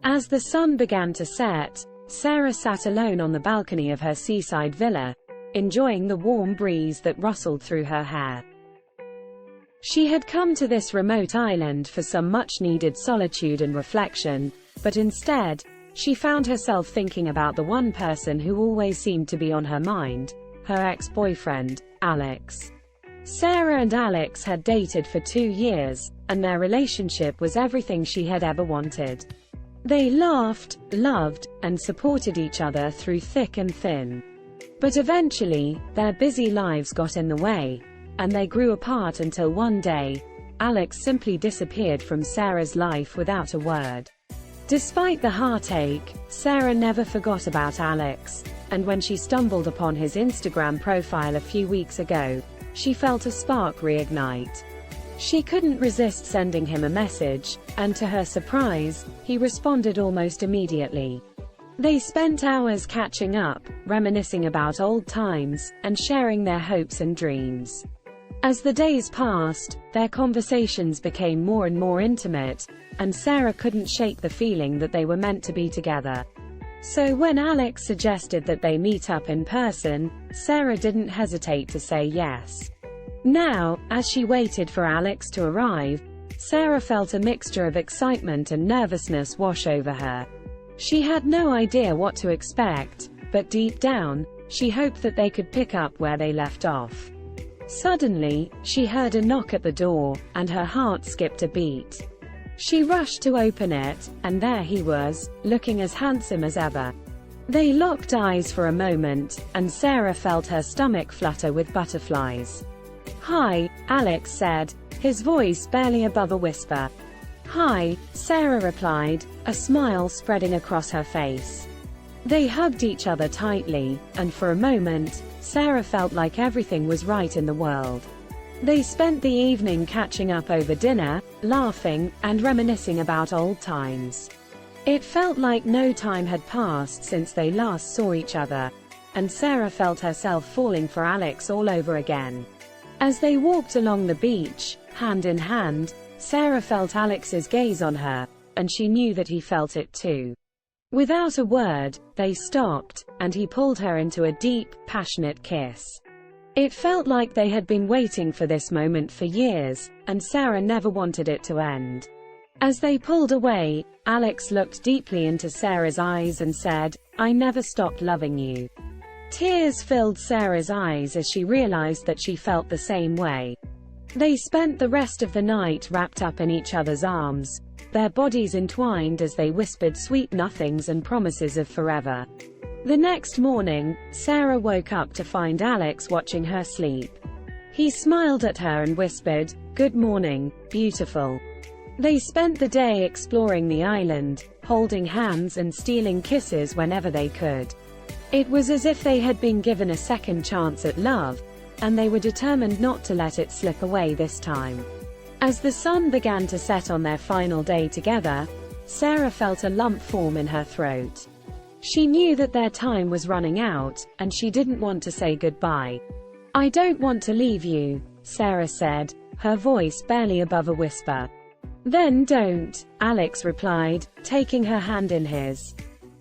As the sun began to set, Sarah sat alone on the balcony of her seaside villa, enjoying the warm breeze that rustled through her hair. She had come to this remote island for some much-needed solitude and reflection, but instead, she found herself thinking about the one person who always seemed to be on her mind, her ex-boyfriend, Alex. Sarah and Alex had dated for 2 years, and their relationship was everything she had ever wanted. They laughed, loved, and supported each other through thick and thin. But eventually, their busy lives got in the way, and they grew apart until one day, Alex simply disappeared from Sarah's life without a word. Despite the heartache, Sarah never forgot about Alex, and when she stumbled upon his Instagram profile a few weeks ago, she felt a spark reignite. She couldn't resist sending him a message, and to her surprise, he responded almost immediately. They spent hours catching up, reminiscing about old times, and sharing their hopes and dreams. As the days passed, their conversations became more and more intimate, and Sarah couldn't shake the feeling that they were meant to be together. So when Alex suggested that they meet up in person, Sarah didn't hesitate to say yes. Now, as she waited for Alex to arrive, Sarah felt a mixture of excitement and nervousness wash over her. She had no idea what to expect, but deep down, she hoped that they could pick up where they left off. Suddenly, she heard a knock at the door, and her heart skipped a beat. She rushed to open it, and there he was, looking as handsome as ever. They locked eyes for a moment, and Sarah felt her stomach flutter with butterflies. "Hi," Alex said, his voice barely above a whisper. "Hi," Sarah replied, a smile spreading across her face. They hugged each other tightly, and for a moment, Sarah felt like everything was right in the world. They spent the evening catching up over dinner, laughing, and reminiscing about old times. It felt like no time had passed since they last saw each other, and Sarah felt herself falling for Alex all over again. As they walked along the beach, hand in hand, Sarah felt Alex's gaze on her, and she knew that he felt it too. Without a word, they stopped, and he pulled her into a deep, passionate kiss. It felt like they had been waiting for this moment for years, and Sarah never wanted it to end. As they pulled away, Alex looked deeply into Sarah's eyes and said, "I never stopped loving you." Tears filled Sarah's eyes as she realized that she felt the same way. They spent the rest of the night wrapped up in each other's arms, their bodies entwined as they whispered sweet nothings and promises of forever. The next morning, Sarah woke up to find Alex watching her sleep. He smiled at her and whispered, "Good morning, beautiful." They spent the day exploring the island, holding hands and stealing kisses whenever they could. It was as if they had been given a second chance at love, and they were determined not to let it slip away this time. As the sun began to set on their final day together, Sarah felt a lump form in her throat. She knew that their time was running out, and she didn't want to say goodbye. "I don't want to leave you," Sarah said, her voice barely above a whisper. "Then don't," Alex replied, taking her hand in his.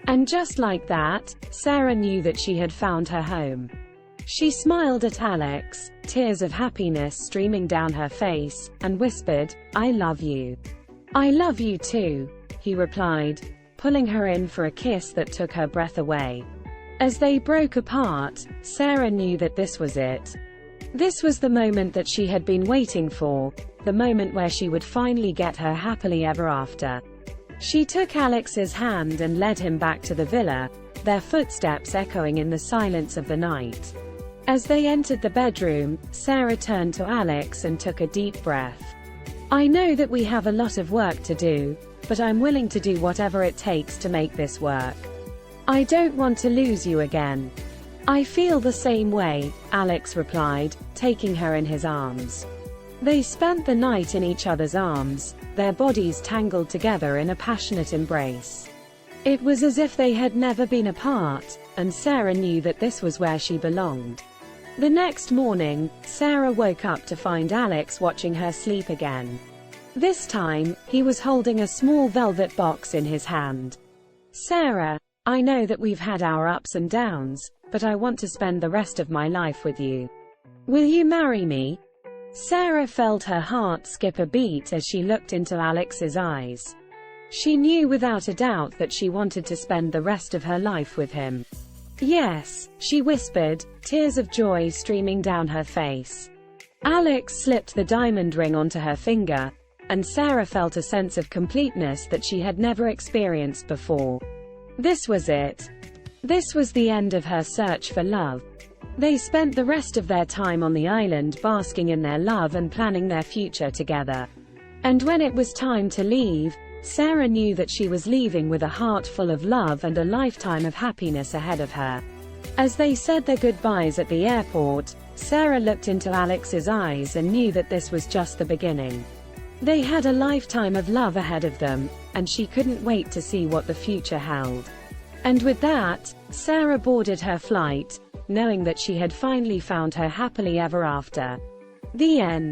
And just like that, Sarah knew that she had found her home. She smiled at Alex, tears of happiness streaming down her face, and whispered, "I love you." "I love you too," he replied, pulling her in for a kiss that took her breath away. As they broke apart, Sarah knew that this was it. This was the moment that she had been waiting for, the moment where she would finally get her happily ever after. She took Alex's hand and led him back to the villa, their footsteps echoing in the silence of the night. As they entered the bedroom, Sarah turned to Alex and took a deep breath. "I know that we have a lot of work to do, but I'm willing to do whatever it takes to make this work. I don't want to lose you again." "I feel the same way," Alex replied, taking her in his arms. They spent the night in each other's arms, their bodies tangled together in a passionate embrace. It was as if they had never been apart, and Sarah knew that this was where she belonged. The next morning, Sarah woke up to find Alex watching her sleep again. This time, he was holding a small velvet box in his hand. Sarah, I know that we've had our ups and downs, but I want to spend the rest of my life with you. Will you marry me? Sarah felt her heart skip a beat as she looked into Alex's eyes. She knew without a doubt that she wanted to spend the rest of her life with him. Yes, she whispered, tears of joy streaming down her face. Alex slipped the diamond ring onto her finger, and Sarah felt a sense of completeness that she had never experienced before. This was it. This was the end of her search for love. They spent the rest of their time on the island basking in their love and planning their future together. And when it was time to leave, Sarah knew that she was leaving with a heart full of love and a lifetime of happiness ahead of her. As they said their goodbyes at the airport, Sarah looked into Alex's eyes and knew that this was just the beginning. They had a lifetime of love ahead of them, and she couldn't wait to see what the future held. And with that, Sarah boarded her flight, knowing that she had finally found her happily ever after. The end.